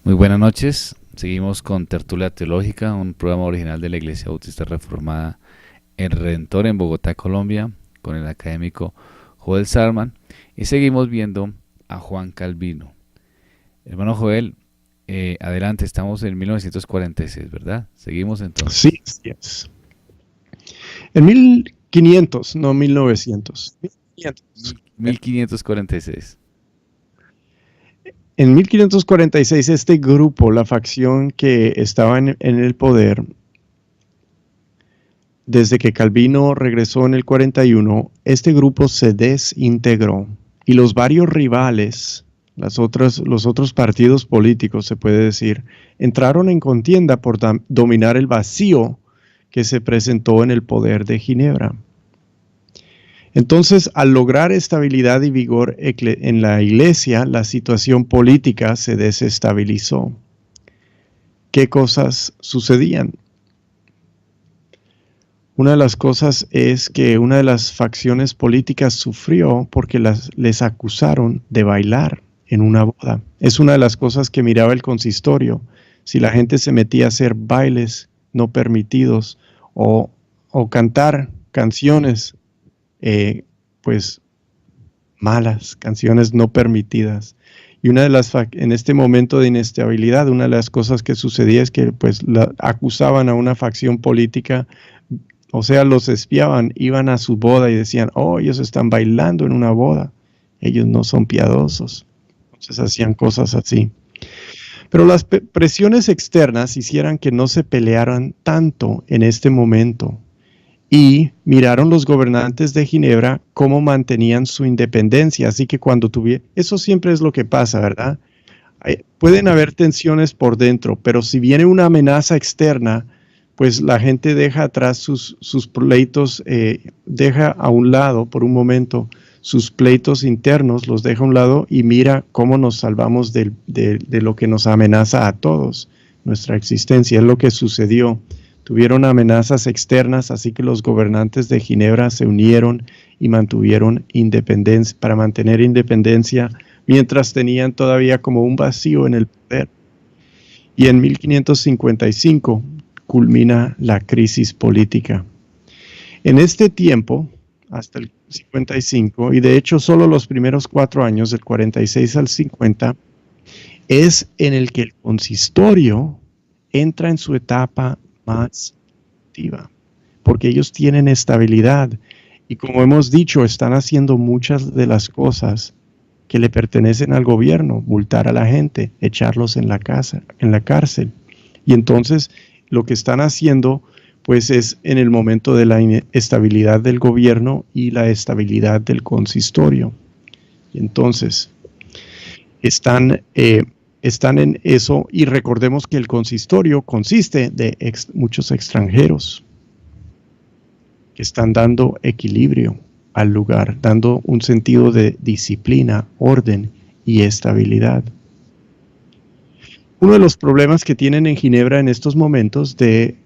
Muy buenas noches. Seguimos con Tertulia Teológica, un programa original de la Iglesia Bautista Reformada en Redentor en Bogotá, Colombia, con el académico Joel Sarman. Y seguimos viendo a Juan Calvino. Hermano Joel, adelante, estamos en 1946, ¿verdad? Seguimos entonces. Sí, así es. En 1500, no 1900. 1546. En 1546 este grupo, la facción que estaba en el poder, desde que Calvino regresó en el 41, este grupo se desintegró y los varios rivales, los otros partidos políticos, se puede decir, entraron en contienda por dominar el vacío que se presentó en el poder de Ginebra. Entonces, al lograr estabilidad y vigor en la iglesia, la situación política se desestabilizó. ¿Qué cosas sucedían? Una de las cosas es que una de las facciones políticas sufrió porque les acusaron de bailar en una boda. Es una de las cosas que miraba el consistorio. Si la gente se metía a hacer bailes no permitidos o cantar canciones pues malas, canciones no permitidas. Y en este momento de inestabilidad, una de las cosas que sucedía es que pues acusaban a una facción política, o sea, los espiaban, iban a su boda y decían, oh, ellos están bailando en una boda, ellos no son piadosos. Entonces hacían cosas así. Pero las presiones externas hicieran que no se pelearan tanto en este momento. Y miraron los gobernantes de Ginebra cómo mantenían su independencia. Así que eso siempre es lo que pasa, ¿verdad? Pueden haber tensiones por dentro, pero si viene una amenaza externa, pues la gente deja atrás sus pleitos, deja a un lado por un momento sus pleitos internos, los deja a un lado y mira cómo nos salvamos de lo que nos amenaza a todos, nuestra existencia. Es lo que sucedió. Tuvieron amenazas externas, así que los gobernantes de Ginebra se unieron y mantuvieron independencia, para mantener independencia, mientras tenían todavía como un vacío en el poder. Y en 1555 culmina la crisis política. En este tiempo, hasta el 55, y de hecho solo los primeros 4 años, del 46 al 50, es en el que el consistorio entra en su etapa más activa, porque ellos tienen estabilidad y, como hemos dicho, están haciendo muchas de las cosas que le pertenecen al gobierno: multar a la gente, echarlos en la cárcel. Y entonces lo que están haciendo pues es en el momento de la estabilidad del gobierno y la estabilidad del consistorio. Y entonces están en eso, y recordemos que el consistorio consiste de muchos extranjeros que están dando equilibrio al lugar, dando un sentido de disciplina, orden y estabilidad. Uno de los problemas que tienen en Ginebra en estos momentos de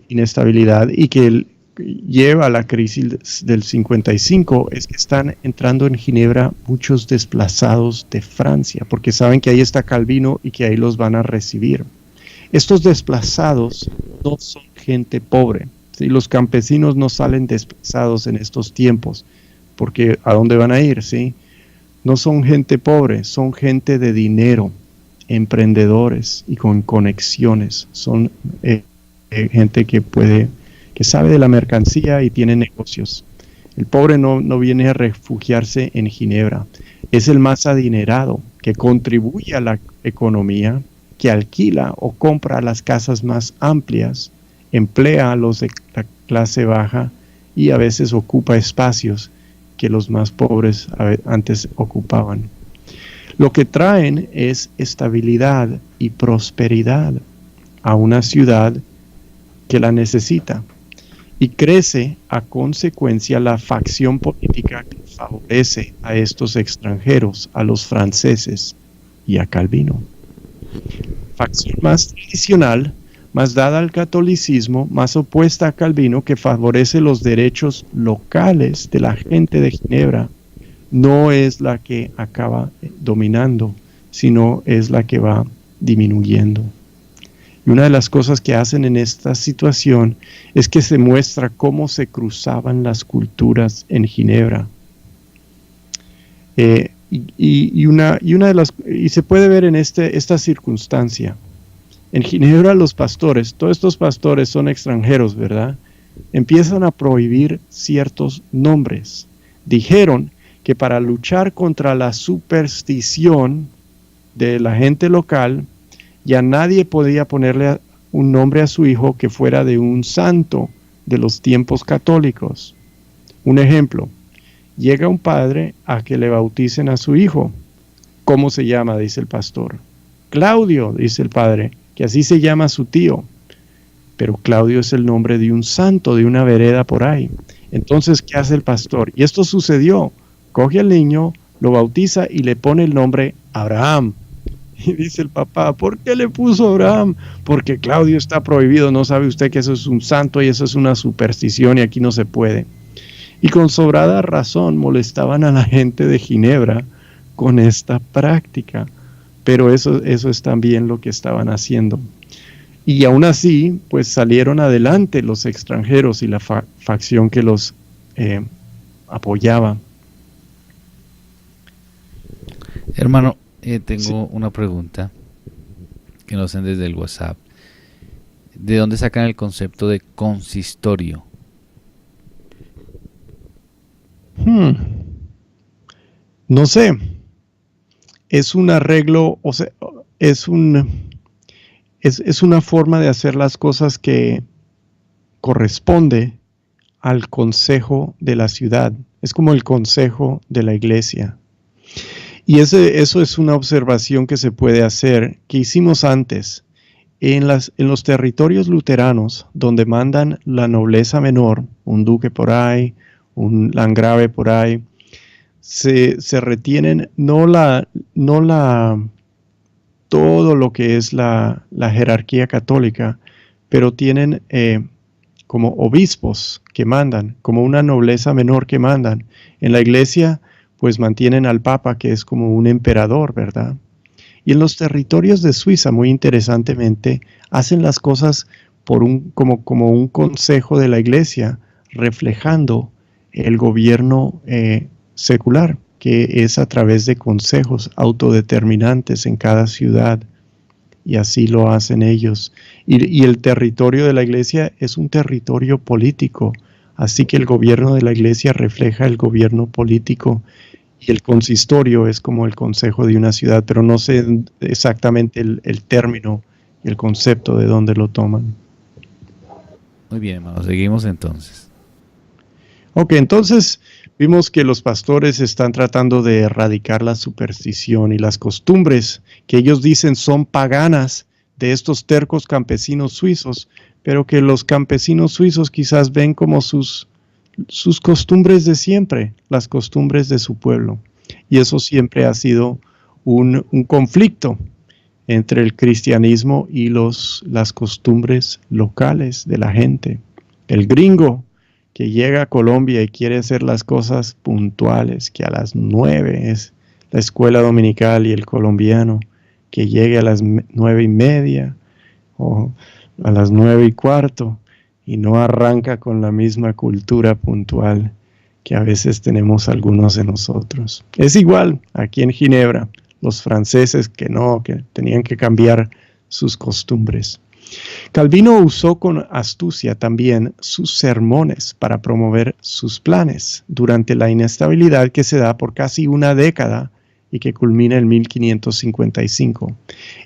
inestabilidad y que lleva a la crisis del 55 es que están entrando en Ginebra muchos desplazados de Francia, porque saben que ahí está Calvino y que ahí los van a recibir. Estos desplazados no son gente pobre, ¿sí? Los campesinos no salen desplazados en estos tiempos, porque ¿a dónde van a ir? ¿Sí? No son gente pobre, son gente de dinero, emprendedores y con conexiones. Son gente que sabe de la mercancía y tiene negocios. El pobre no viene a refugiarse en Ginebra. Es el más adinerado que contribuye a la economía, que alquila o compra las casas más amplias, emplea a los de la clase baja y a veces ocupa espacios que los más pobres antes ocupaban. Lo que traen es estabilidad y prosperidad a una ciudad que la necesita. Y crece a consecuencia la facción política que favorece a estos extranjeros, a los franceses y a Calvino. Facción más tradicional, más dada al catolicismo, más opuesta a Calvino, que favorece los derechos locales de la gente de Ginebra, no es la que acaba dominando, sino es la que va disminuyendo. Y una de las cosas que hacen en esta situación es que se muestra cómo se cruzaban las culturas en Ginebra. Y se puede ver en esta circunstancia. En Ginebra los pastores, todos estos pastores son extranjeros, ¿verdad? Empiezan a prohibir ciertos nombres. Dijeron que para luchar contra la superstición de la gente local, ya nadie podía ponerle un nombre a su hijo que fuera de un santo de los tiempos católicos. Un ejemplo, llega un padre a que le bauticen a su hijo. ¿Cómo se llama?, dice el pastor. Claudio, dice el padre, que así se llama su tío. Pero Claudio es el nombre de un santo, de una vereda por ahí. Entonces, ¿qué hace el pastor? Y esto sucedió. Coge al niño, lo bautiza y le pone el nombre Abraham. Y dice el papá, ¿por qué le puso Abraham? Porque Claudio está prohibido, no sabe usted que eso es un santo y eso es una superstición y aquí no se puede. Y con sobrada razón molestaban a la gente de Ginebra con esta práctica. Pero eso es también lo que estaban haciendo. Y aún así, pues salieron adelante los extranjeros y la facción que los apoyaba. Hermano, tengo una pregunta que nos hacen desde el WhatsApp. ¿De dónde sacan el concepto de consistorio? No sé. Es un arreglo, o sea, es una forma de hacer las cosas que corresponde al consejo de la ciudad. Es como el consejo de la iglesia. Y eso es una observación que se puede hacer, que hicimos antes. En los territorios luteranos, donde mandan la nobleza menor, un duque por ahí, un landgrave por ahí, se retienen todo lo que es la jerarquía católica, pero tienen como obispos que mandan, como una nobleza menor que mandan. En la iglesia, pues mantienen al Papa, que es como un emperador, ¿verdad? Y en los territorios de Suiza, muy interesantemente, hacen las cosas como un consejo de la iglesia, reflejando el gobierno secular, que es a través de consejos autodeterminantes en cada ciudad, y así lo hacen ellos. Y el territorio de la iglesia es un territorio político, así que el gobierno de la iglesia refleja el gobierno político, y el consistorio es como el consejo de una ciudad, pero no sé exactamente el término y el concepto de dónde lo toman. Muy bien, hermano, seguimos entonces. Ok, entonces vimos que los pastores están tratando de erradicar la superstición y las costumbres que ellos dicen son paganas de estos tercos campesinos suizos, pero que los campesinos suizos quizás ven como sus costumbres de siempre, las costumbres de su pueblo. Y eso siempre ha sido un conflicto entre el cristianismo y las costumbres locales de la gente. El gringo que llega a Colombia y quiere hacer las cosas puntuales, que a las 9 es la escuela dominical, y el colombiano que llegue a las 9:30 o a las 9:15 y no arranca con la misma cultura puntual que a veces tenemos algunos de nosotros. Es igual aquí en Ginebra, los franceses que tenían que cambiar sus costumbres. Calvino usó con astucia también sus sermones para promover sus planes durante la inestabilidad que se da por casi una década y que culmina en 1555.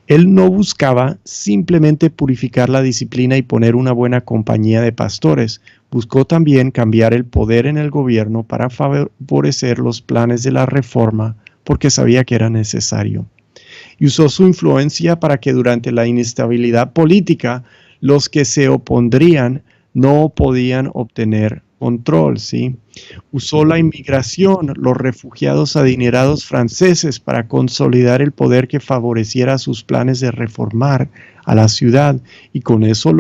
Él no buscaba simplemente purificar la disciplina y poner una buena compañía de pastores. Buscó también cambiar el poder en el gobierno para favorecer los planes de la reforma, porque sabía que era necesario. Y usó su influencia para que durante la inestabilidad política los que se opondrían no podían obtener control, ¿sí? Usó la inmigración, los refugiados adinerados franceses para consolidar el poder que favoreciera sus planes de reformar a la ciudad, y con eso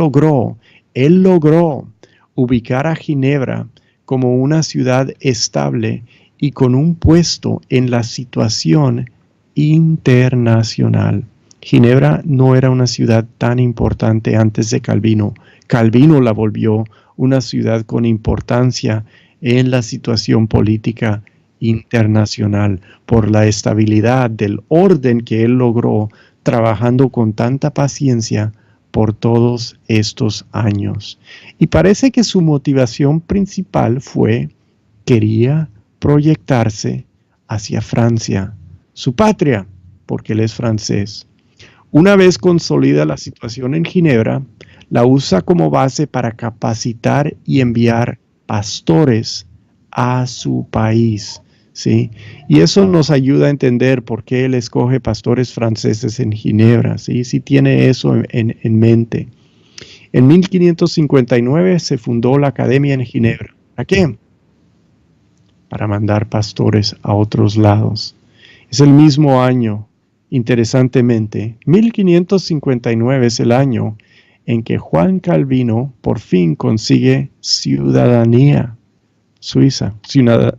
él logró ubicar a Ginebra como una ciudad estable y con un puesto en la situación internacional. Ginebra no era una ciudad tan importante antes de Calvino. Calvino la volvió una ciudad con importancia en la situación política internacional por la estabilidad del orden que él logró trabajando con tanta paciencia por todos estos años. Y parece que su motivación principal quería proyectarse hacia Francia, su patria, porque él es francés. Una vez consolida la situación en Ginebra, la usa como base para capacitar y enviar pastores a su país, ¿sí? Y eso nos ayuda a entender por qué él escoge pastores franceses en Ginebra, ¿sí? Sí tiene eso en mente. En 1559 se fundó la Academia en Ginebra. ¿Para qué? Para mandar pastores a otros lados. Es el mismo año, interesantemente, 1559 es el año en que Juan Calvino por fin consigue ciudadanía suiza,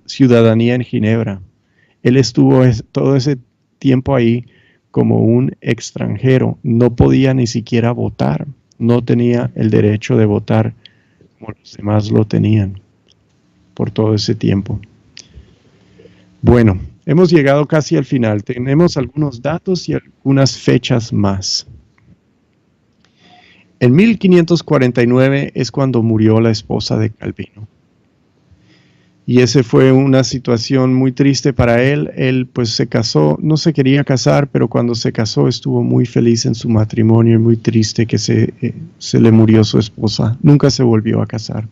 ciudadanía en Ginebra. Él estuvo todo ese tiempo ahí como un extranjero, no podía ni siquiera votar, no tenía el derecho de votar como los demás lo tenían por todo ese tiempo. Bueno, hemos llegado casi al final. Tenemos algunos datos y algunas fechas más. En 1549 es cuando murió la esposa de Calvino. Y esa fue una situación muy triste para él. Él pues se casó, no se quería casar, pero cuando se casó estuvo muy feliz en su matrimonio y muy triste que se le murió su esposa. Nunca se volvió a casar.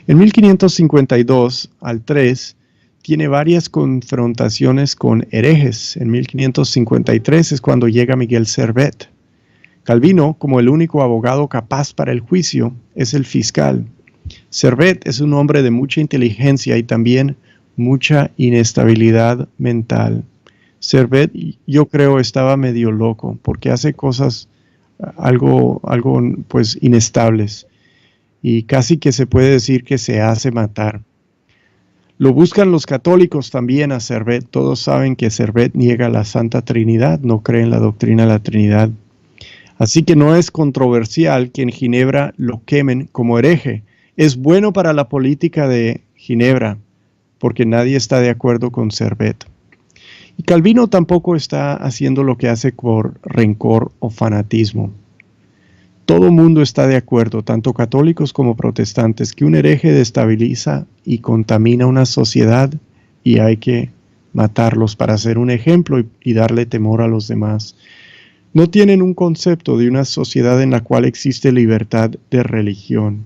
En 1552 al 3 tiene varias confrontaciones con herejes. En 1553 es cuando llega Miguel Servet. Calvino, como el único abogado capaz para el juicio, es el fiscal. Servet es un hombre de mucha inteligencia y también mucha inestabilidad mental. Servet, yo creo, estaba medio loco porque hace cosas algo pues inestables y casi que se puede decir que se hace matar. Lo buscan los católicos también a Servet. Todos saben que Servet niega la Santa Trinidad, no cree en la doctrina de la Trinidad. Así que no es controversial que en Ginebra lo quemen como hereje. Es bueno para la política de Ginebra, porque nadie está de acuerdo con Servet. Y Calvino tampoco está haciendo lo que hace por rencor o fanatismo. Todo mundo está de acuerdo, tanto católicos como protestantes, que un hereje destabiliza y contamina una sociedad y hay que matarlos para ser un ejemplo y darle temor a los demás. No tienen un concepto de una sociedad en la cual existe libertad de religión.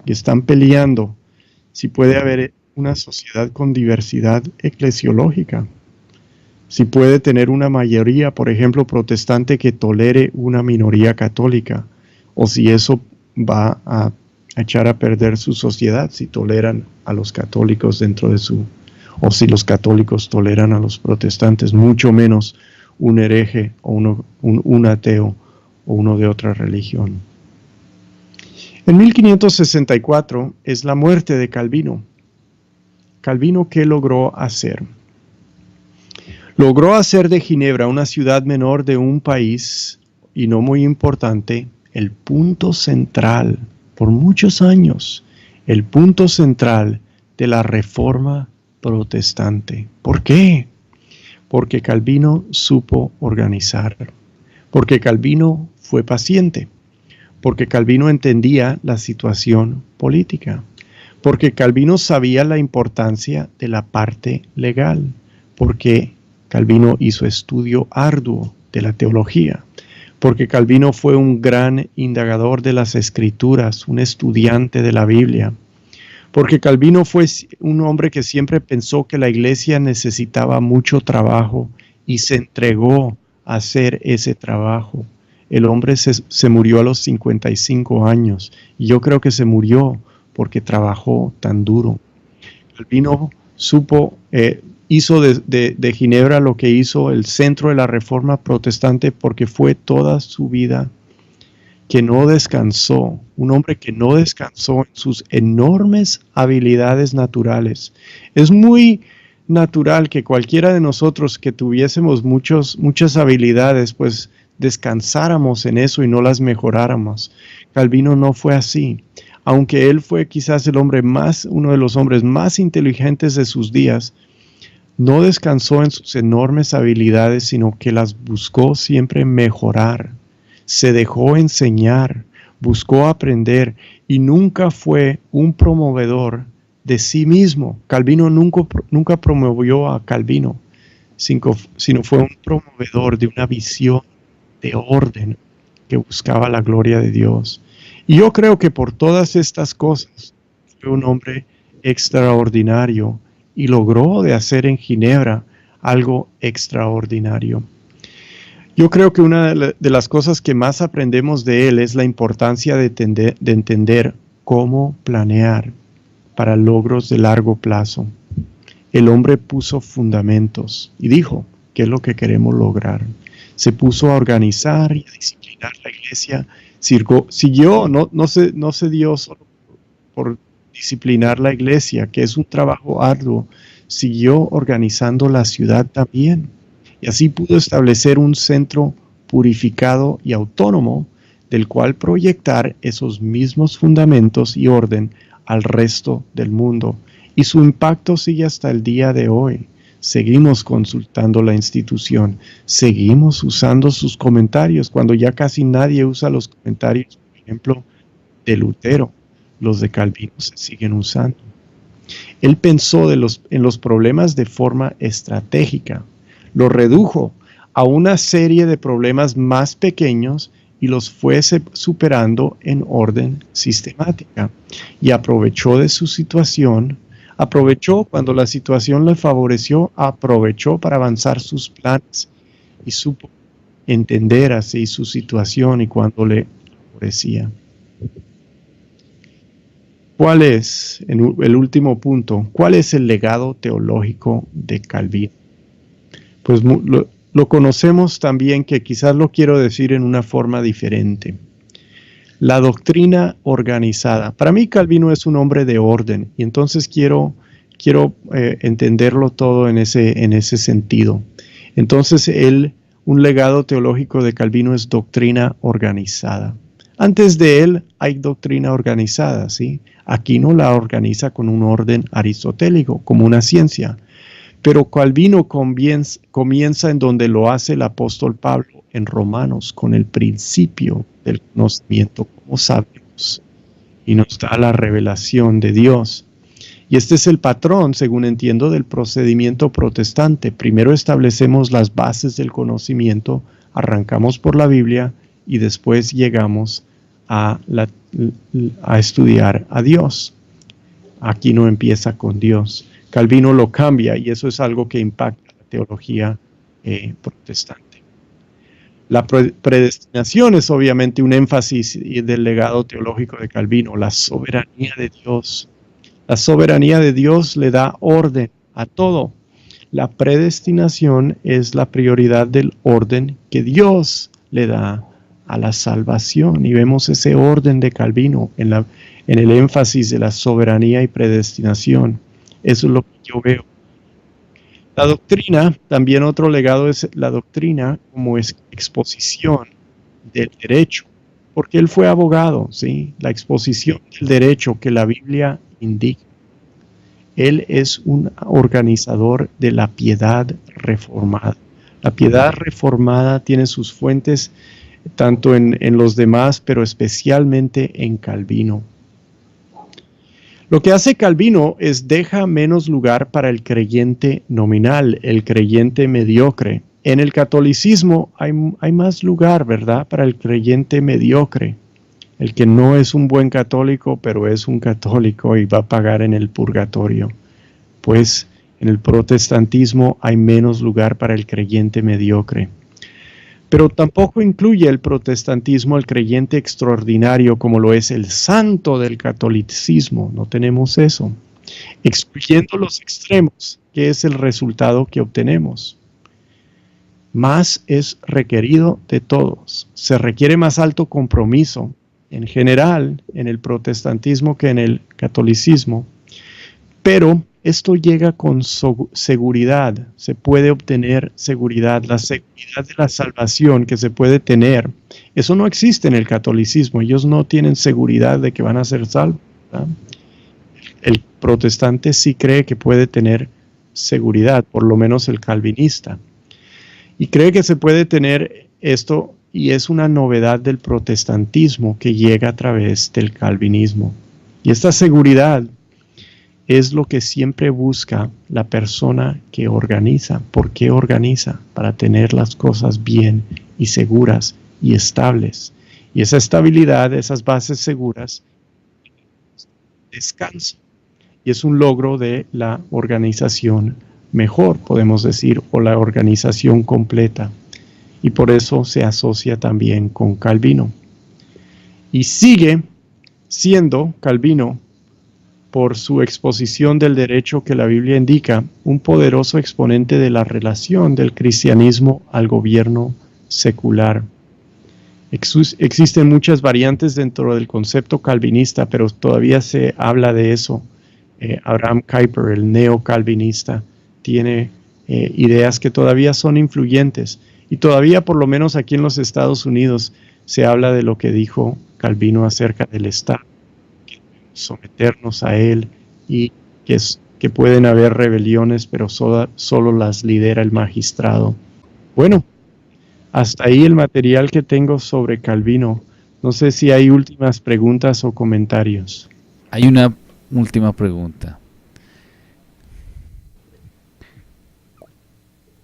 Y están peleando si puede haber una sociedad con diversidad eclesiológica. Si puede tener una mayoría, por ejemplo, protestante que tolere una minoría católica. O si eso va a echar a perder su sociedad, si toleran a los católicos dentro de o si los católicos toleran a los protestantes, mucho menos un hereje o un ateo o uno de otra religión. En 1564 es la muerte de Calvino. Calvino, ¿qué logró hacer? Logró hacer de Ginebra, una ciudad menor de un país y no muy importante, el punto central, por muchos años, el punto central de la Reforma protestante. ¿Por qué? Porque Calvino supo organizar, porque Calvino fue paciente, porque Calvino entendía la situación política, porque Calvino sabía la importancia de la parte legal, porque Calvino hizo estudio arduo de la teología, porque Calvino fue un gran indagador de las Escrituras, un estudiante de la Biblia, porque Calvino fue un hombre que siempre pensó que la iglesia necesitaba mucho trabajo y se entregó a hacer ese trabajo. El hombre se murió a los 55 años y yo creo que se murió porque trabajó tan duro. Calvino hizo de Ginebra lo que hizo el centro de la Reforma protestante porque fue toda su vida que no descansó, un hombre que no descansó en sus enormes habilidades naturales. Es muy natural que cualquiera de nosotros que tuviésemos muchas habilidades, pues descansáramos en eso y no las mejoráramos. Calvino no fue así. Aunque él fue quizás uno de los hombres más inteligentes de sus días, no descansó en sus enormes habilidades, sino que las buscó siempre mejorar. Se dejó enseñar, buscó aprender y nunca fue un promovedor de sí mismo. Calvino nunca promovió a Calvino, sino fue un promovedor de una visión de orden que buscaba la gloria de Dios. Y yo creo que por todas estas cosas fue un hombre extraordinario y logró de hacer en Ginebra algo extraordinario. Yo creo que una de las cosas que más aprendemos de él es la importancia de entender cómo planear para logros de largo plazo. El hombre puso fundamentos y dijo, ¿qué es lo que queremos lograr? Se puso a organizar y a disciplinar la iglesia. Siguió, no se dio solo por disciplinar la iglesia, que es un trabajo arduo, siguió organizando la ciudad también. Y así pudo establecer un centro purificado y autónomo del cual proyectar esos mismos fundamentos y orden al resto del mundo. Y su impacto sigue hasta el día de hoy. Seguimos consultando la institución, seguimos usando sus comentarios cuando ya casi nadie usa los comentarios, por ejemplo, de Lutero. Los de Calvino se siguen usando. Él pensó en los problemas de forma estratégica, lo redujo a una serie de problemas más pequeños y los fue superando en orden sistemática. Y aprovechó de su situación, aprovechó cuando la situación le favoreció, aprovechó para avanzar sus planes y supo entender así su situación y cuando le favorecía. ¿Cuál es, en el último punto, cuál es el legado teológico de Calvino? Pues lo conocemos también, que quizás lo quiero decir en una forma diferente. La doctrina organizada. Para mí Calvino es un hombre de orden y entonces quiero entenderlo todo en ese sentido. Entonces un legado teológico de Calvino es doctrina organizada. Antes de él hay doctrina organizada, ¿sí? Aquino la organiza con un orden aristotélico, como una ciencia. Pero Calvino comienza en donde lo hace el apóstol Pablo en Romanos, con el principio del conocimiento, como sabemos, y nos da la revelación de Dios. Y este es el patrón, según entiendo, del procedimiento protestante. Primero establecemos las bases del conocimiento, arrancamos por la Biblia y después llegamos a estudiar a Dios. Aquí no empieza con Dios. Calvino lo cambia y eso es algo que impacta la teología protestante. La predestinación es obviamente un énfasis del legado teológico de Calvino, la soberanía de Dios. La soberanía de Dios le da orden a todo. La predestinación es la prioridad del orden que Dios le da a la salvación. Y vemos ese orden de Calvino en el énfasis de la soberanía y predestinación. Eso es lo que yo veo. La doctrina, también otro legado es la doctrina como exposición del derecho, porque él fue abogado, ¿sí? La exposición del derecho que la Biblia indica. Él es un organizador de la piedad reformada. La piedad reformada tiene sus fuentes tanto en los demás, pero especialmente en Calvino. Lo que hace Calvino es deja menos lugar para el creyente nominal, el creyente mediocre. En el catolicismo hay más lugar, ¿verdad?, para el creyente mediocre. El que no es un buen católico, pero es un católico y va a pagar en el purgatorio. Pues en el protestantismo hay menos lugar para el creyente mediocre. Pero tampoco incluye el protestantismo el creyente extraordinario como lo es el santo del catolicismo. No tenemos eso. Excluyendo los extremos, que es el resultado que obtenemos. Más es requerido de todos. Se requiere más alto compromiso en general en el protestantismo que en el catolicismo. Pero Esto llega con seguridad, se puede obtener seguridad, la seguridad de la salvación que se puede tener. Eso no existe en el catolicismo, ellos no tienen seguridad de que van a ser salvos, ¿verdad? El protestante sí cree que puede tener seguridad, por lo menos el calvinista. Y cree que se puede tener esto, y es una novedad del protestantismo que llega a través del calvinismo. Y esta seguridad es lo que siempre busca la persona que organiza. ¿Por qué organiza? Para tener las cosas bien y seguras y estables. Y esa estabilidad, esas bases seguras, descanso. Y es un logro de la organización mejor, podemos decir, o la organización completa. Y por eso se asocia también con Calvino. Y sigue siendo Calvino, por su exposición del derecho que la Biblia indica, un poderoso exponente de la relación del cristianismo al gobierno secular. Existen muchas variantes dentro del concepto calvinista, pero todavía se habla de eso. Abraham Kuyper, el neocalvinista, tiene ideas que todavía son influyentes. Y todavía, por lo menos aquí en los Estados Unidos, se habla de lo que dijo Calvino acerca del Estado, someternos a él, y que pueden haber rebeliones, pero solo las lidera el magistrado. Bueno, hasta ahí el material que tengo sobre Calvino. No sé si hay últimas preguntas o comentarios. Hay una última pregunta.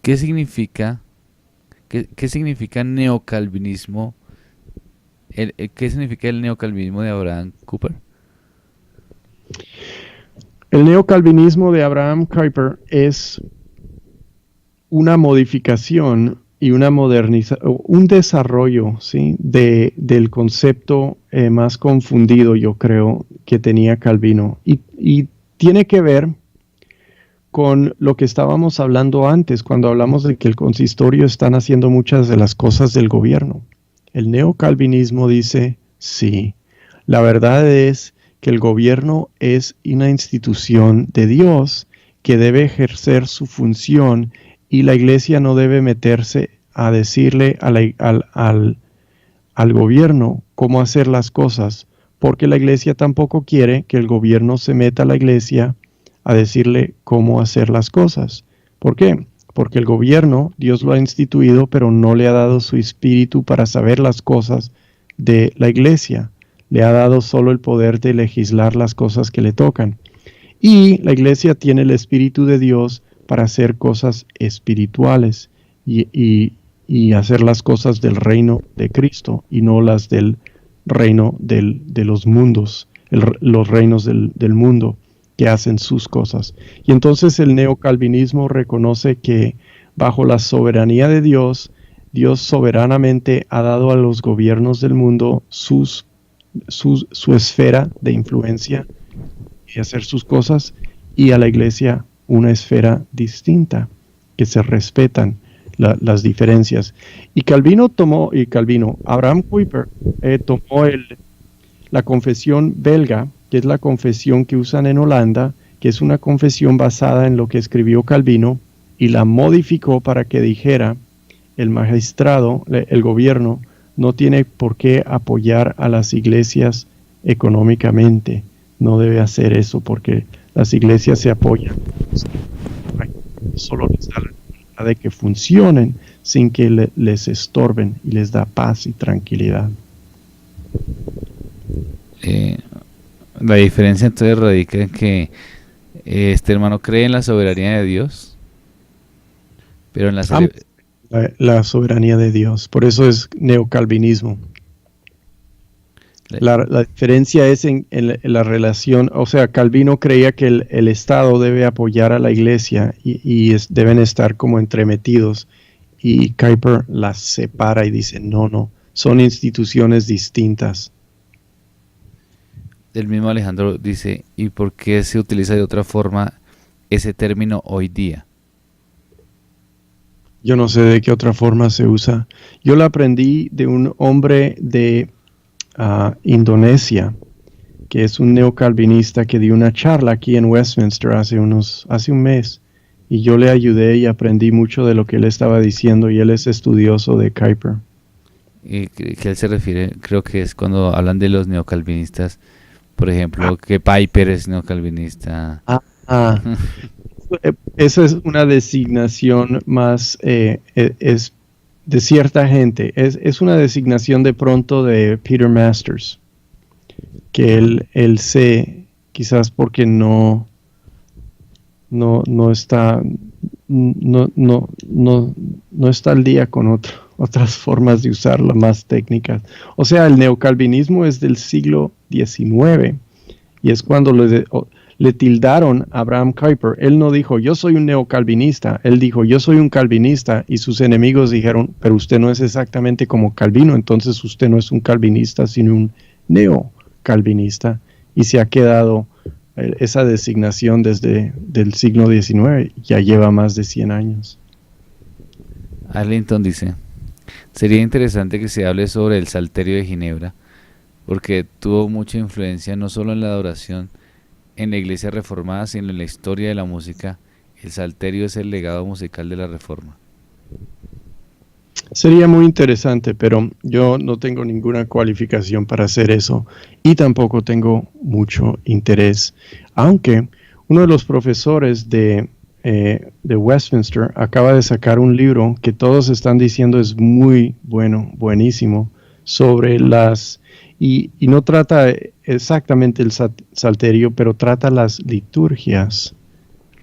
¿Qué significa neocalvinismo? ¿Qué significa el neocalvinismo de Abraham Kuyper? El neocalvinismo de Abraham Kuyper es una modificación y una modernización, un desarrollo, ¿sí?, del concepto más confundido, yo creo, que tenía Calvino. Y tiene que ver con lo que estábamos hablando antes, cuando hablamos de que el consistorio están haciendo muchas de las cosas del gobierno. El neocalvinismo dice, sí, la verdad es que el gobierno es una institución de Dios que debe ejercer su función, y la iglesia no debe meterse a decirle al gobierno cómo hacer las cosas, porque la iglesia tampoco quiere que el gobierno se meta a la iglesia a decirle cómo hacer las cosas. ¿Por qué? Porque el gobierno, Dios lo ha instituido, pero no le ha dado su espíritu para saber las cosas de la iglesia. Le ha dado solo el poder de legislar las cosas que le tocan. Y la iglesia tiene el Espíritu de Dios para hacer cosas espirituales y hacer las cosas del reino de Cristo y no las del reino de los mundos, los reinos del mundo que hacen sus cosas. Y entonces el neocalvinismo reconoce que bajo la soberanía de Dios, Dios soberanamente ha dado a los gobiernos del mundo su esfera de influencia y hacer sus cosas, y a la iglesia una esfera distinta, que se respetan las diferencias. Y Abraham Kuyper tomó la confesión belga, que es la confesión que usan en Holanda, que es una confesión basada en lo que escribió Calvino, y la modificó para que dijera: el magistrado, el gobierno, no tiene por qué apoyar a las iglesias económicamente. No debe hacer eso porque las iglesias se apoyan. Solo les da la libertad de que funcionen sin que les estorben, y les da paz y tranquilidad. La diferencia entonces radica en que este hermano cree en la soberanía de Dios, pero en la soberanía de Dios. Por eso es neocalvinismo. La diferencia es en la relación. O sea, Calvino creía que el Estado debe apoyar a la iglesia y deben estar como entremetidos, y Kuyper las separa y dice no, son instituciones distintas. El mismo Alejandro dice: ¿y por qué se utiliza de otra forma ese término hoy día? Yo no sé de qué otra forma se usa. Yo lo aprendí de un hombre de Indonesia que es un neocalvinista que dio una charla aquí en Westminster hace un mes. Y yo le ayudé y aprendí mucho de lo que él estaba diciendo, y él es estudioso de Kuyper. ¿Y que él se refiere? Creo que es cuando hablan de los neocalvinistas, por ejemplo, que Piper es neocalvinista. Esa es una designación más, es de cierta gente. Es una designación de pronto de Peter Masters, que él se, quizás porque no está, no está al día con otras formas de usarla más técnicas. O sea, el neocalvinismo es del siglo XIX, y es cuando le tildaron a Abraham Kuyper. Él no dijo, yo soy un neocalvinista, él dijo, yo soy un calvinista, y sus enemigos dijeron, pero usted no es exactamente como Calvino, entonces usted no es un calvinista, sino un neocalvinista, y se ha quedado esa designación desde el siglo XIX, ya lleva más de 100 años. Arlington dice, sería interesante que se hable sobre el Salterio de Ginebra, porque tuvo mucha influencia no solo en la adoración en la Iglesia Reformada, sino en la historia de la música. El Salterio es el legado musical de la Reforma. Sería muy interesante, pero yo no tengo ninguna cualificación para hacer eso, y tampoco tengo mucho interés. Aunque uno de los profesores de Westminster acaba de sacar un libro que todos están diciendo es muy bueno, buenísimo, sobre y no trata exactamente el salterio, pero trata las liturgias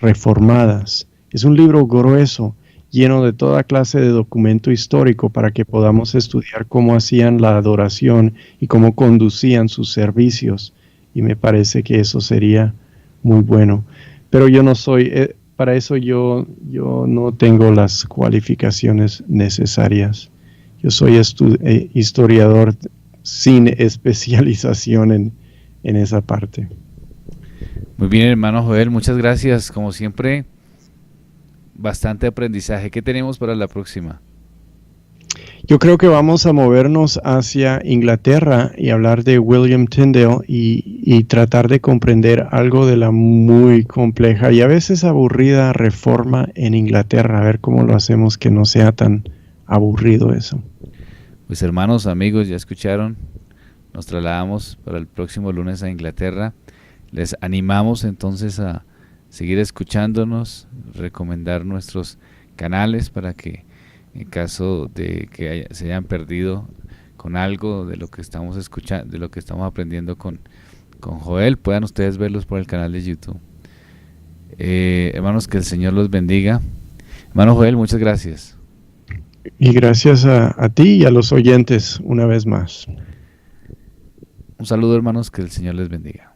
reformadas. Es un libro grueso, lleno de toda clase de documento histórico para que podamos estudiar cómo hacían la adoración y cómo conducían sus servicios. Y me parece que eso sería muy bueno. Pero yo no soy, para eso yo no tengo las cualificaciones necesarias. Yo soy historiador sin especialización en esa parte. Muy bien, hermano Joel, muchas gracias. Como siempre, bastante aprendizaje. ¿Qué tenemos para la próxima? Yo creo que vamos a movernos hacia Inglaterra y hablar de William Tyndale y tratar de comprender algo de la muy compleja y a veces aburrida reforma en Inglaterra. A ver cómo lo hacemos que no sea tan aburrido eso. Pues hermanos, amigos, ya escucharon. Nos trasladamos para el próximo lunes a Inglaterra. Les animamos entonces a seguir escuchándonos, recomendar nuestros canales para que en caso de que se hayan perdido con algo de lo que estamos escuchando, de lo que estamos aprendiendo con Joel, puedan ustedes verlos por el canal de YouTube. Hermanos, que el Señor los bendiga. Hermano Joel, muchas gracias. Y gracias a ti y a los oyentes una vez más. Un saludo, hermanos, que el Señor les bendiga.